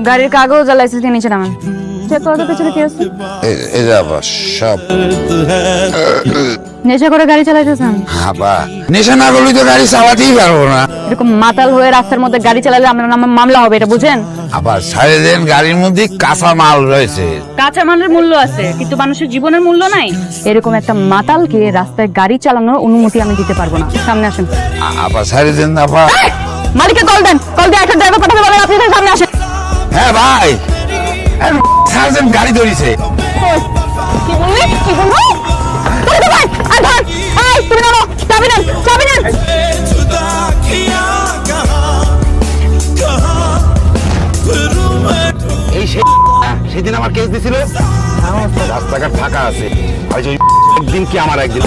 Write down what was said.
গাড়ির কাগজ আর লাইসেন্স নিচে নামান। চেক করো তো পেছনে কি আছে। এই যে আবার সব নেশা করে গাড়ি চালাইতেছেন? আবার নেশা না করলে তো গাড়ি চালাতেই পারবো না। এরকম মাতাল হয়ে রাস্তার মধ্যে গাড়ি চালালে আমার নামে মামলা হবে, এটা বুঝেন? আবার সাড়ে দিন গাড়ির মধ্যে কাঁচা মাল রয়েছে। কাঁচা মালের মূল্য আছে, কিন্তু মানুষের জীবনের মূল্য নাই। এরকম একটা মাতালকে রাস্তায় গাড়ি চালানোর অনুমতি আমি দিতে পারবো না। সামনে আসেন। আবার সাড়ে দিন আবার মালিককে কল দেন, কল দিয়ে একটা ড্রাইভার পাঠাতে বলেন, আপনি সামনে আসেন। হ্যাঁ ভাই, সার্জেন্ট গাড়ি ধরেছে। কি বললি? কি বলবো? ভাই আর ধর, এই তুমি নামো, চাবি নেন, চাবি নেন। এই সেদিন আমার কেস দিছিল, রাস্তাঘাট ফাঁকা আছে, একদিন কি আমার একদিন